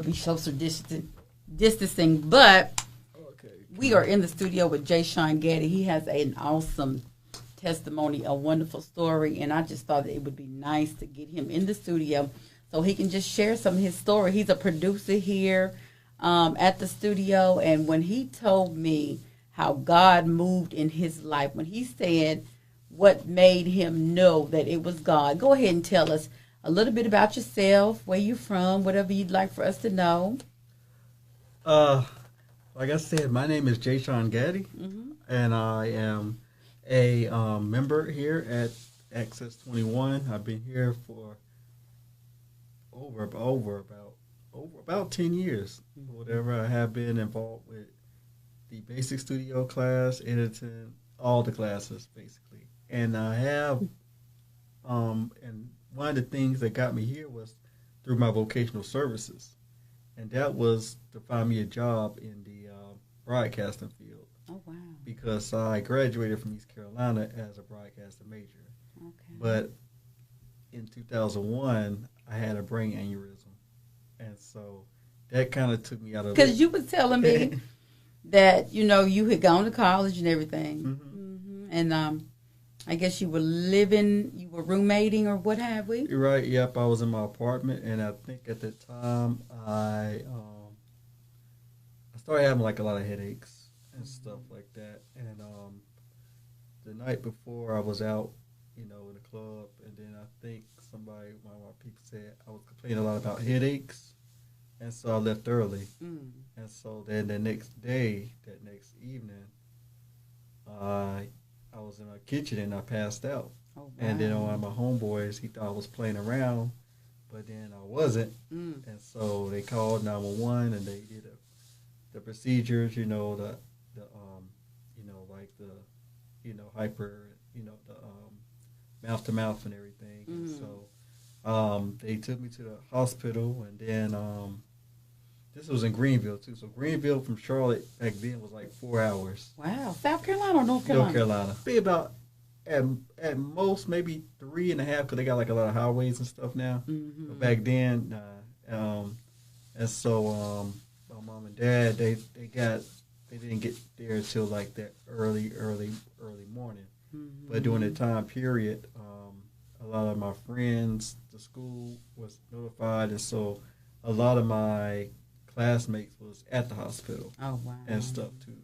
be social distancing, but we are in the studio with Jashun Gaddy. He has an awesome testimony, a wonderful story, and I just thought that it would be nice to get him in the studio so he can just share some of his story. He's a producer here at the studio, and when he told me how God moved in his life, when he said what made him know that it was God, go ahead and tell us a little bit about yourself, where you're from, whatever you'd like for us to know. Like I said, my name is Jashun Gaddy, and I am a member here at Access 21. I've been here for over about 10 years, whatever. I have been involved with the basic studio class, editing, all the classes basically, and I have and one of the things that got me here was through my vocational services, and that was to find me a job in the broadcasting field. Oh, wow. Because I graduated from East Carolina as a broadcasting major. Okay. But in 2001, I had a brain aneurysm. And so that kind of took me out of it. Because you were telling me that, you had gone to college and everything. And I guess you were roommating or what have we? Right, yep. I was in my apartment, and I think at that time I started having like a lot of headaches and stuff like that. And the night before, I was out, in the club, and then I think one of my people said I was complaining a lot about headaches, and so I left early. And so then the next evening, I was in my kitchen and I passed out. Oh, wow. And then one of my homeboys, he thought I was playing around, but then I wasn't. And so they called 911 and they did the procedures, hyper, the mouth to mouth and everything. And so they took me to the hospital, and then this was in Greenville too. So Greenville from Charlotte back then was like 4 hours. Wow. South Carolina or North Carolina? North Carolina. Be about at most maybe 3.5, because they got like a lot of highways and stuff now. But back then, and so my mom and dad, they didn't get there until like that early morning. But during the time period, a lot of my friends, the school was notified, and so a lot of my classmates was at the hospital. Oh, wow. And stuff too.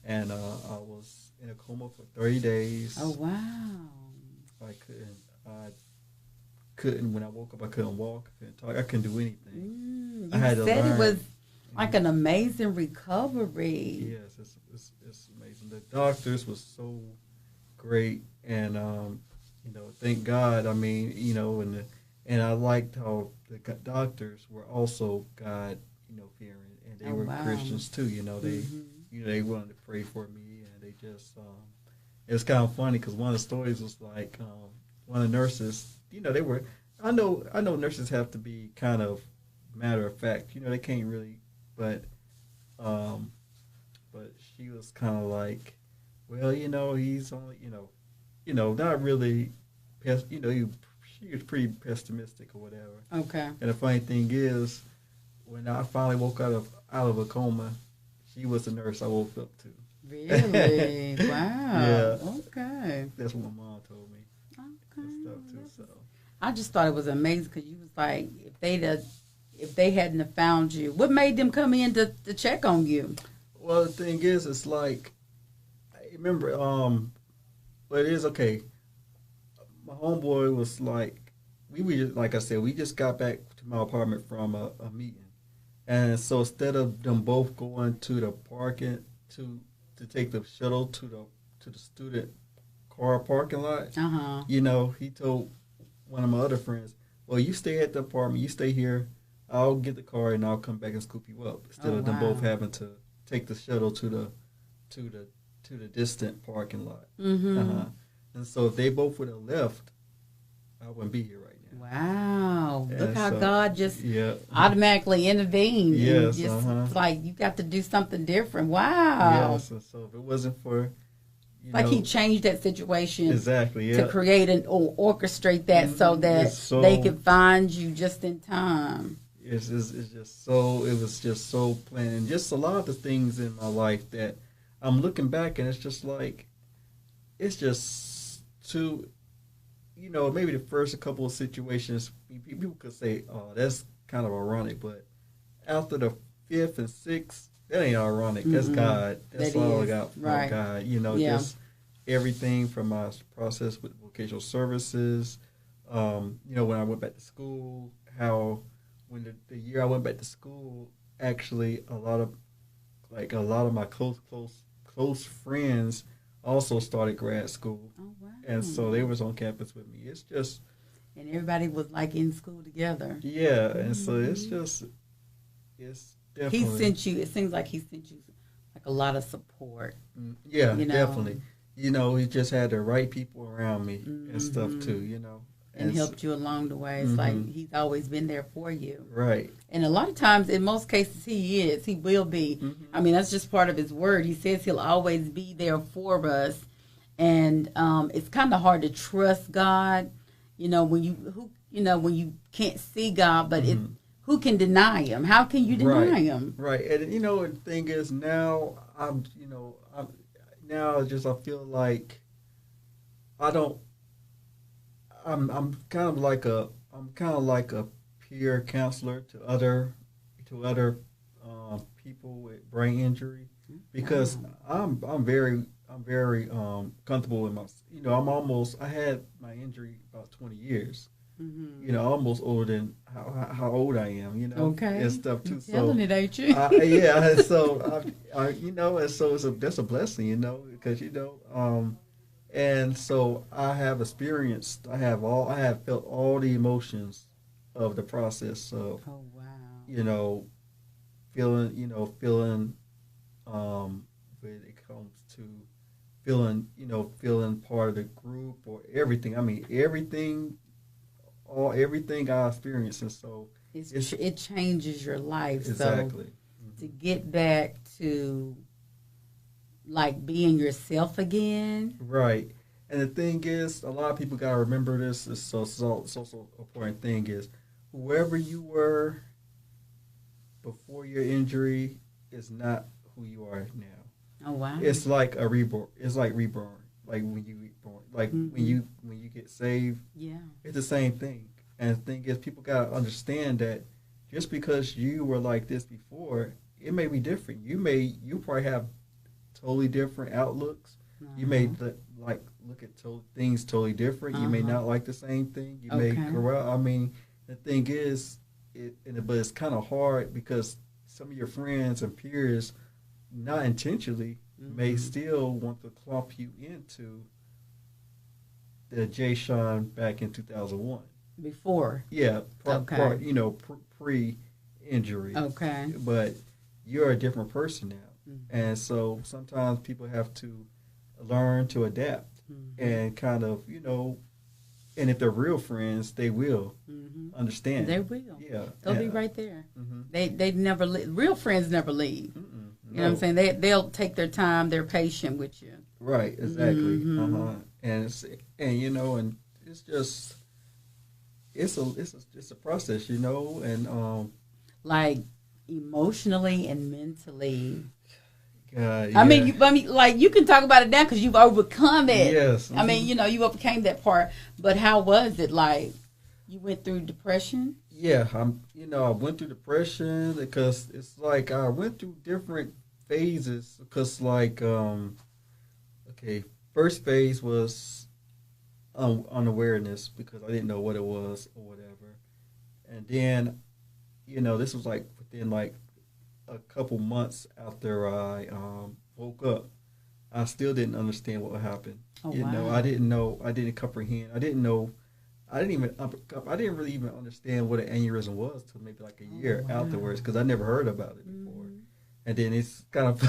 And I was in a coma for 30 days. Oh, wow. I couldn't, when I woke up, I couldn't walk, I couldn't talk, I couldn't do anything. You said it was like an amazing recovery. Yes, it's amazing. The doctors was so great, and thank God. I mean, and I liked how the doctors were also God, fearing, and they were Christians too. They wanted to pray for me, and they just it was kind of funny because one of the stories was like one of the nurses. They were. I know nurses have to be kind of matter of fact. They can't really, but she was kind of like, well, he's only, not really, she was pretty pessimistic or whatever. Okay. And the funny thing is, when I finally woke out of a coma, she was the nurse I woke up to. Really? Wow. Yeah. Okay. That's what my mom told me. Okay. And stuff too. So I just thought it was amazing because you was like, if they hadn't have found you, what made them come in to check on you? Well, the thing is, it's like, I remember, but it is okay. My homeboy was like, like I said, we just got back to my apartment from a meeting. And so instead of them both going to the parking to take the shuttle to the student car parking lot, he told one of my other friends, well, you stay at the apartment, you stay here, I'll get the car and I'll come back and scoop you up, instead of them both having to take the shuttle to the distant parking lot. And so if they both would have left, I wouldn't be here right now. Wow. And look how God just automatically intervened. Yes. Just like you got to do something different. Wow. Yes. And so if it wasn't for he changed that situation exactly to create or orchestrate that so that they could find you just in time. it's just so, it was just so planned. And just a lot of the things in my life that I'm looking back and it's just like, it's just too, maybe the first couple of situations, people could say, oh, that's kind of ironic. But after the fifth and sixth, that ain't ironic. That's God. That's all I got from God. Just everything from my process with vocational services. When I went back to school, how when the year I went back to school, actually a lot of my close friends also started grad school. Oh wow! And so they was on campus with me. It's just, and everybody was like in school together. Yeah, and so it's definitely. He sent you. It seems like he sent you like a lot of support. Yeah, definitely. He just had the right people around me and stuff too. And helped you along the way. It's like he's always been there for you. Right. And a lot of times, in most cases, he will be. I mean, that's just part of his word. He says he'll always be there for us. And it's kind of hard to trust God, when you can't see God, but who can deny him? How can you deny him? Right. And, the thing is now I feel like I'm kind of like a peer counselor to other people with brain injury, because I'm very comfortable with my, I had my injury about 20 years, almost older than how old I am, okay, and stuff too. You're telling it, ain't you? Yeah, so and so that's a blessing, because and so I have experienced, I have felt all the emotions of the process of, oh wow, feeling, when it comes to feeling part of the group or everything. I mean, everything I experienced, and so it changes your life. Exactly. So to get back to like being yourself again. Right. And the thing is, a lot of people got to remember this. It's so important thing is, whoever you were before your injury is not who you are now. Oh wow. It's like a reborn. It's like reborn. Like when you reborn. Like when you get saved. Yeah. It's the same thing. And the thing is, people got to understand that just because you were like this before, it may be different. You probably have totally different outlooks. You may look at things totally different. You may not like the same thing. You may grow out. I mean, the thing is, but it's kind of hard because some of your friends and peers, not intentionally, may still want to clump you into the Jashun back in 2001. Before. Yeah. Pre-injury. Okay. But you're a different person now. And so sometimes people have to learn to adapt and kind of, and if they're real friends, they will understand. They will. Yeah. They'll be right there. They never leave. Real friends never leave. No. You know what I'm saying? They'll take their time. They're patient with you. Right. Exactly. And it's just it's a process, and like emotionally and mentally. Yeah. I mean, you can talk about it now because you've overcome it. Yes. I mean, you overcame that part. But how was it? Like, you went through depression? Yeah, I went through depression because it's like I went through different phases. Because first phase was unawareness because I didn't know what it was or whatever, and then, this was like within like a couple months after I woke up, I still didn't understand what happened. Oh, wow. I didn't know. I didn't comprehend. I didn't know. I didn't really even understand what an aneurysm was till maybe like a year afterwards, because I never heard about it before. And then it's kind of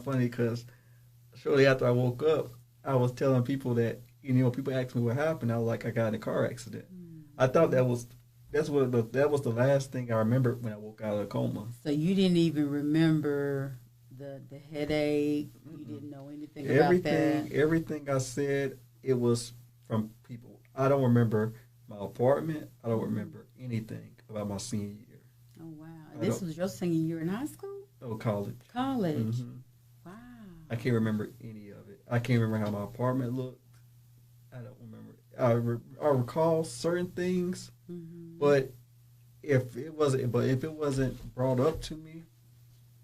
funny because shortly after I woke up, I was telling people that, people asked me what happened. I was like, I got in a car accident. I thought that was the last thing I remembered when I woke out of the coma. So you didn't even remember the headache. You didn't know anything about that. Everything I said, it was from people. I don't remember my apartment. I don't remember anything about my senior year. This was your senior year in high school? Oh, college. College. Mm-hmm. Wow. I can't remember any of it. I can't remember how my apartment looked. I don't remember. I recall certain things, but if it wasn't brought up to me,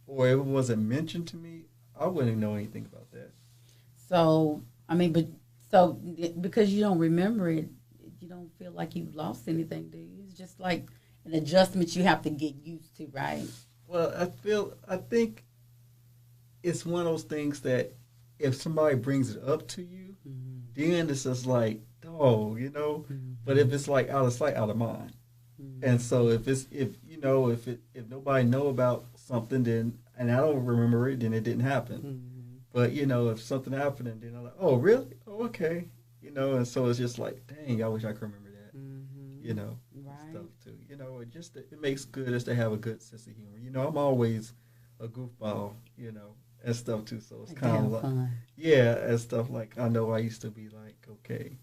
or if it wasn't mentioned to me, I wouldn't know anything about that. So because you don't remember it, you don't feel like you've lost anything, do you? It's just like an adjustment you have to get used to, right? Well, I think it's one of those things that if somebody brings it up to you, then it's just like, oh, But if it's like out of sight, out of mind, and so if nobody know about something, then and I don't remember it, then it didn't happen. But if something happened, and then I'm like, oh, really? Oh, okay. And so it's just like, dang, I wish I could remember that. Right. Stuff too. It makes good just to have a good sense of humor. I'm always a goofball, and stuff too. So it's kind of like, fun. Yeah, and stuff like I know I used to be like, okay,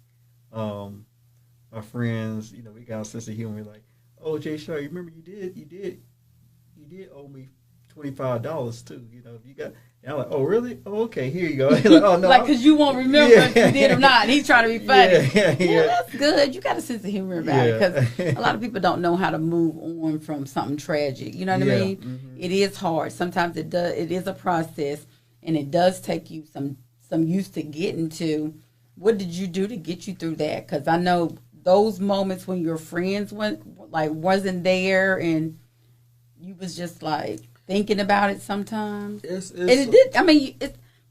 my friends, we got a sense of humor. Like, oh, Jay Shaw, you remember you did owe me $25 too. If you got. And I'm like, oh, really? Oh, okay, here you go. Like, oh, no. Like, because you won't remember if you did or not. He's trying to be funny. Yeah. That's good. You got a sense of humor about it. Because a lot of people don't know how to move on from something tragic. You know what I mean? Mm-hmm. It is hard. Sometimes it is a process, and it does take you some use to getting to. What did you do to get you through that? Because I know those moments when your friends wasn't there, and you was just like thinking about it sometimes. And it did. I mean,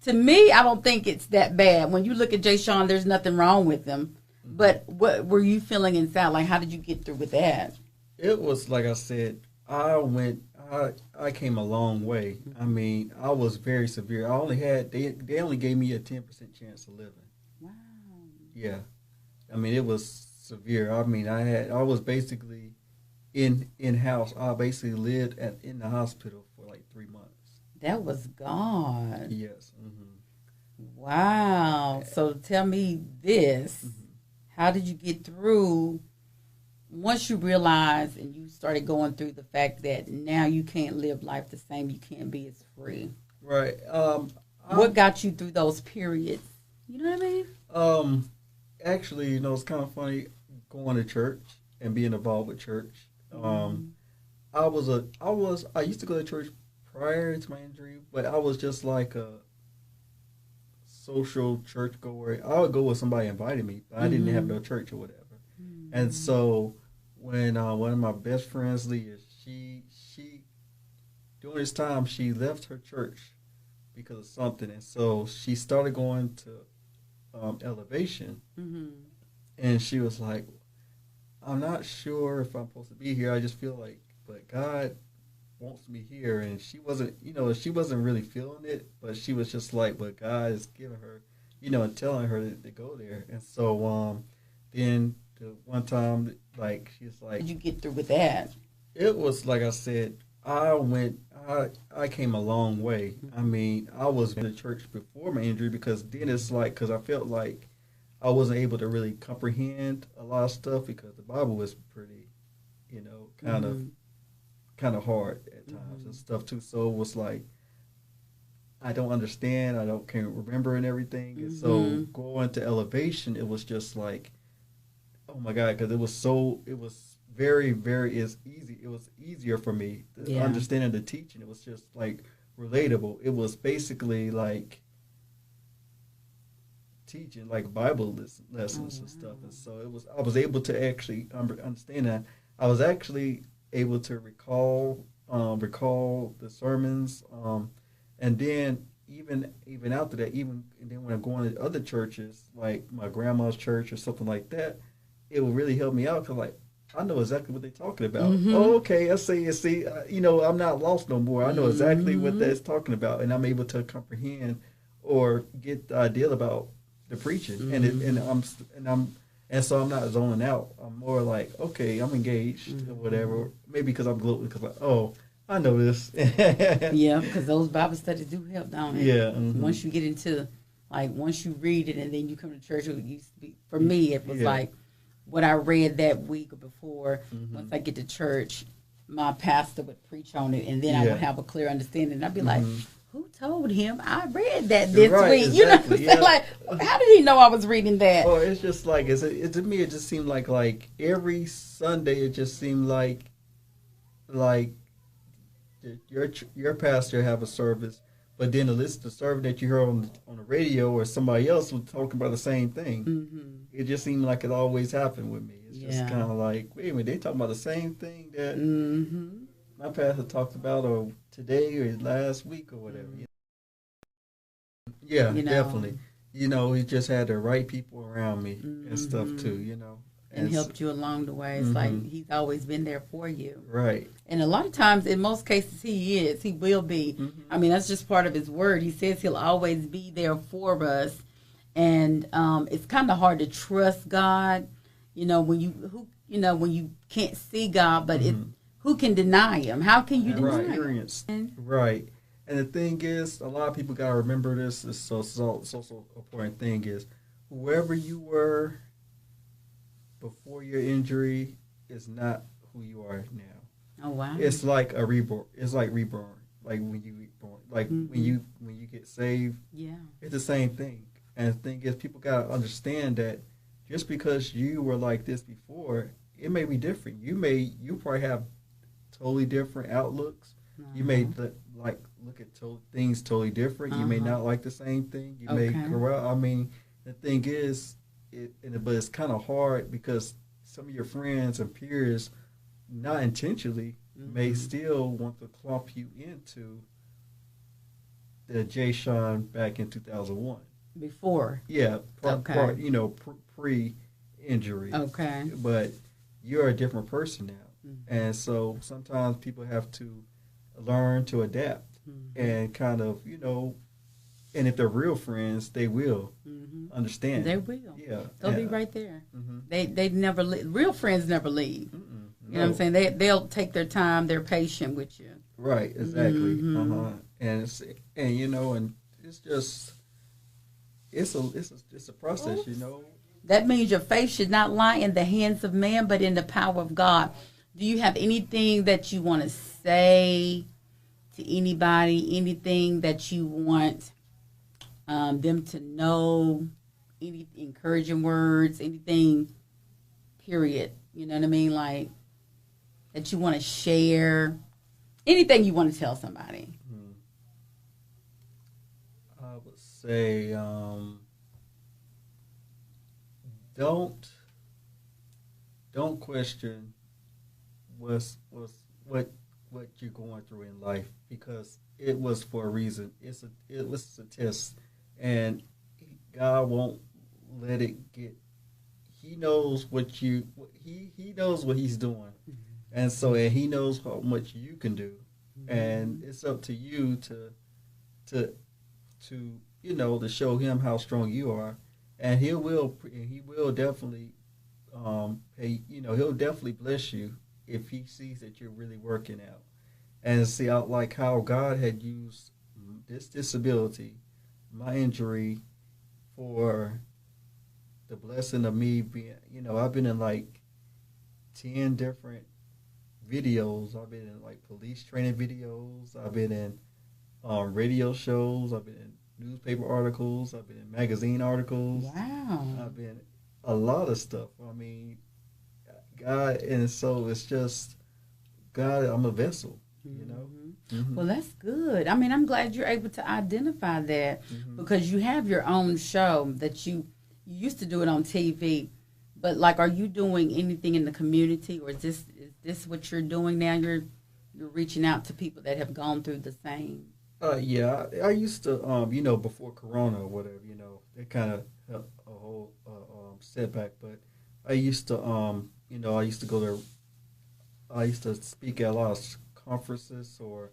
to me, I don't think it's that bad. When you look at Jay Sean, there's nothing wrong with him. But what were you feeling inside? Like, how did you get through with that? It was like I said. I came a long way. I mean, I was very severe. I only had they only gave me a 10% chance of living. Wow. Yeah, I mean, it was severe. I mean, I was basically in house. I basically lived in the hospital for like 3 months. That was God. Yes. Mm-hmm. Wow. So tell me this. Mm-hmm. How did you get through once you realized and you started going through the fact that now you can't live life the same, you can't be as free? Right. What got you through those periods? You know what I mean? Actually, it's kind of funny going to church and being involved with church. I used to go to church prior to my injury, but I was just like a social church goer. I would go when somebody invited me, but I didn't have no church or whatever. And so when one of my best friends, Leah, she during this time she left her church because of something, and so she started going to Elevation, and she was like, I'm not sure if I'm supposed to be here. I just feel like, but God wants me here. And she wasn't really feeling it, but she was just like, but God is giving her, and telling her to go there. And so then the one time, like, she's like, how did you get through with that? It was like I said, I came a long way. I mean, I was in the church before my injury because then it's like, because I felt like I wasn't able to really comprehend a lot of stuff because the Bible was pretty, kind of hard at times and stuff too. So it was like, I don't understand. Can't remember and everything. And so going to Elevation, it was just like, oh my God, because it was very, very easy. It was easier for me understanding the teaching. It was just like relatable. It was basically like teaching like Bible lessons and stuff, and so I was able to actually understand that. I was actually able to recall the sermons, and then even after that, and then when I'm going to other churches like my grandma's church or something like that, it will really help me out because like I know exactly what they're talking about. Oh, okay, I see. I'm not lost no more. I know exactly what that's talking about, and I'm able to comprehend or get the idea about the preaching, and so I'm not zoning out. I'm more like, okay, I'm engaged or whatever. Maybe because I'm gloating because like, oh, I know this. Yeah, because those Bible studies do help, don't they? Yeah. Once you get into, like, once you read it and then you come to church, for me, it was like what I read that week or before. Once I get to church, my pastor would preach on it, and then I would have a clear understanding. And I'd be like, who told him I read that this week? Exactly, you know what I'm saying? Like, how did he know I was reading that? Well, it's just like, to me, it just seemed like every Sunday, it just seemed like your pastor have a service, but then the service that you heard on the radio or somebody else was talking about the same thing. Mm-hmm. It just seemed like it always happened with me. It's just kind of like, wait a minute, they talking about the same thing that my pastor talked about, or today or last week or whatever. Yeah, definitely. He just had the right people around me and stuff too. And helped you along the way. It's like he's always been there for you. Right. And a lot of times, in most cases, he will be. I mean, that's just part of his word. He says he'll always be there for us. And it's kind of hard to trust God, when you can't see God, but who can deny him? How can you deny him? Right. And the thing is, a lot of people got to remember this. It's so important thing is, whoever you were before your injury is not who you are now. Oh wow! It's like a reborn. It's like reborn. Like when you reborn. Like when you get saved. Yeah. It's the same thing. And the thing is, people gotta understand that just because you were like this before, it may be different. You probably have totally different outlooks. You may look at things totally different. You may not like the same thing. You may corrupt. I mean, the thing is, but it's kind of hard because some of your friends and peers, not intentionally, may still want to clump you into the Jashun back in 2001. Before. Yeah. Pre-injury. Okay. But you're a different person now. And so sometimes people have to learn to adapt and kind of, and if they're real friends, they will understand. They will. Yeah. They'll be right there. They never real friends never leave. You know what I'm saying? They'll take their time. They're patient with you. Right. Exactly. And it's just it's a process. That means your faith should not lie in the hands of man, but in the power of God. Do you have anything that you want to say to anybody? Anything that you want them to know? Any encouraging words? Anything? Period. You know what I mean? Like that you want to share? Anything you want to tell somebody? I would say don't question what you're going through in life, because it was for a reason. It was a test, and God won't let it get. He knows he knows what he's doing, and He knows how much you can do, and it's up to you to show him how strong you are, and he will definitely he'll definitely bless you if he sees that you're really working out. And see, I like how God had used this disability, my injury, for the blessing of me being, I've been in like 10 different videos. I've been in like police training videos. I've been in radio shows. I've been in newspaper articles. I've been in magazine articles. Wow. I've been a lot of stuff. I mean, God, and so it's just, God, I'm a vessel, Well, that's good. I mean, I'm glad you're able to identify that because you have your own show that you used to do it on TV, but like, are you doing anything in the community, or is this what you're doing now? You're reaching out to people that have gone through the same. Yeah, I used to, before Corona or whatever, it kind of helped a whole setback. But I used to, I used to speak at a lot of conferences or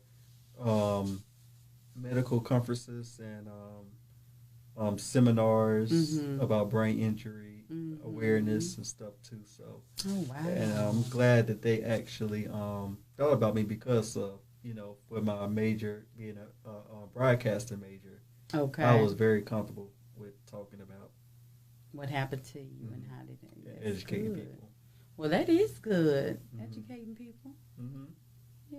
medical conferences and seminars about brain injury awareness and stuff too. So, and I'm glad that they actually thought about me because of, with my major being a broadcasting major. Okay. I was very comfortable with talking about what happened to you and how did it educating people. Well, that is good. Educating people. Yeah.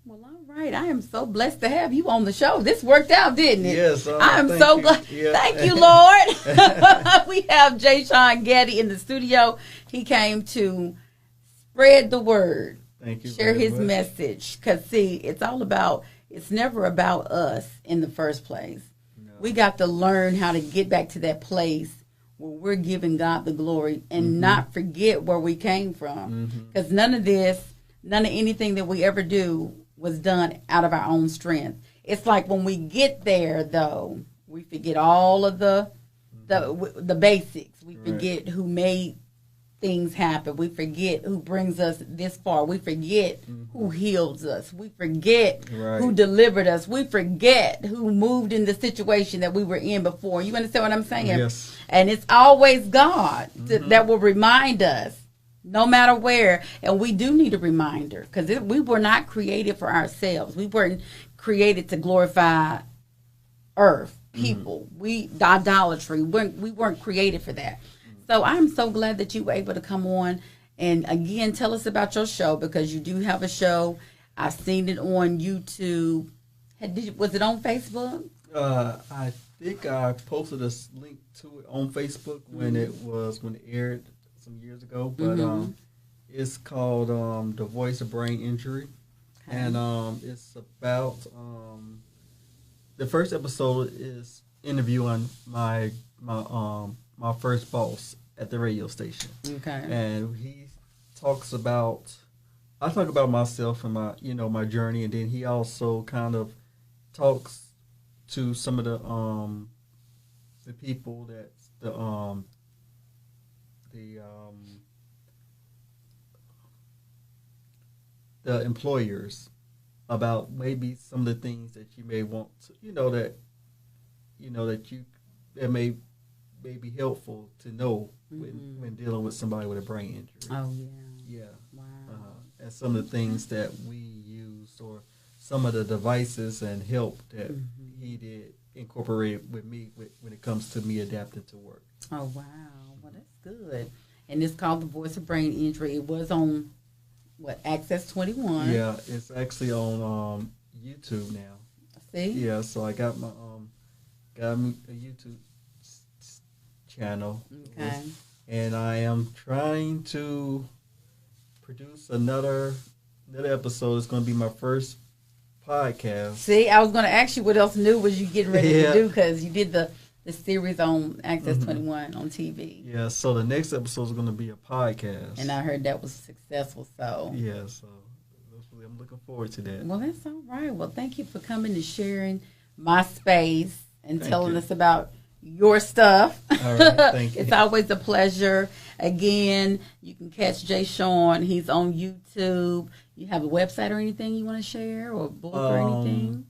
Well, all right. I am so blessed to have you on the show. This worked out, didn't it? Yes. I am so glad. Yeah. Thank you, Lord. We have Jashun Gaddy in the studio. He came to spread the word. Thank you. Share his message. Because, see, it's never about us in the first place. No. We got to learn how to get back to that place where we're giving God the glory and not forget where we came from. Because none of anything that we ever do was done out of our own strength. It's like when we get there, though, we forget all of the basics. We forget who made things happen. We forget who brings us this far. We forget who heals us. We forget who delivered us. We forget who moved in the situation that we were in before. You understand what I'm saying? Yes. And it's always God that will remind us, no matter where. And we do need a reminder, because we were not created for ourselves. We weren't created to glorify earth, people. Idolatry. We weren't created for that. So I'm so glad that you were able to come on and, again, tell us about your show, because you do have a show. I've seen it on YouTube. Was it on Facebook? I think I posted a link to it on Facebook when it aired some years ago. But it's called The Voice of Brain Injury. Okay. And it's about the first episode is interviewing my first boss at the radio station. Okay. And I talk about myself and my journey, and then he also kind of talks to some of the people that the employers about maybe some of the things that you may want to, that may be helpful to know when dealing with somebody with a brain injury. Oh, yeah. Yeah. Wow. And some of the things that we use, or some of the devices and help that he did incorporate with me when it comes to me adapting to work. Oh, wow. Well, that's good. And it's called The Voice of Brain Injury. It was on, Access 21? Yeah, it's actually on YouTube now. See? Yeah, so I got my a YouTube channel. Okay. And I am trying to produce another episode. It's going to be my first podcast. See, I was going to ask you what else new was you getting ready to do, because you did the series on Access 21 on TV. Yeah, so the next episode is going to be a podcast. And I heard that was successful, so. Yeah, so I'm looking forward to that. Well, that's all right. Well, thank you for coming and sharing my space and telling us about your stuff. All right, thank you. It's always a pleasure. Again, you can catch Jashun. He's on YouTube. You have a website or anything you want to share, or a book or anything?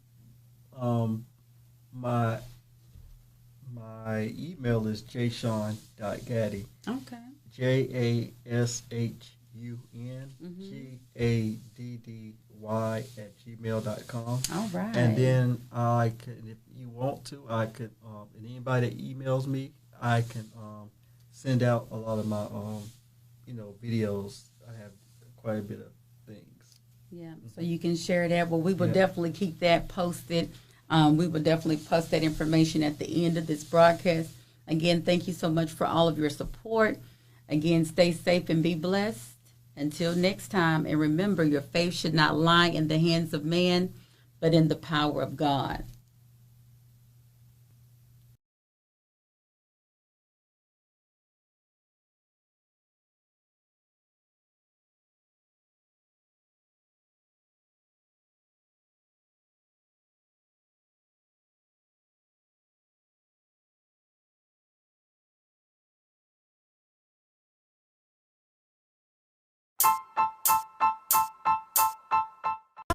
My email is jashun.gaddy. Okay. JASHUNGADDY@gmail.com. All right. And then I could, if you want to, and anybody that emails me, I can send out a lot of my videos. I have quite a bit of things. Yeah, so you can share that. Well, we will definitely keep that posted. We will definitely post that information at the end of this broadcast. Again, thank you so much for all of your support. Again, stay safe and be blessed. Until next time, and remember, your faith should not lie in the hands of man, but in the power of God.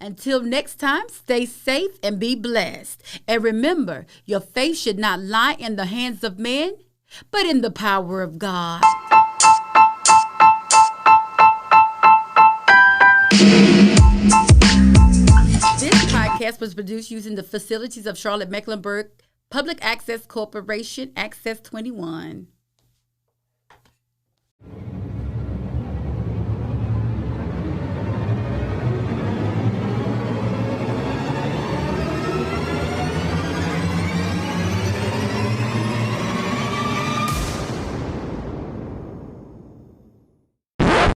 Until next time, stay safe and be blessed. And remember, your faith should not lie in the hands of men, but in the power of God. This podcast was produced using the facilities of Charlotte-Mecklenburg Public Access Corporation, Access 21.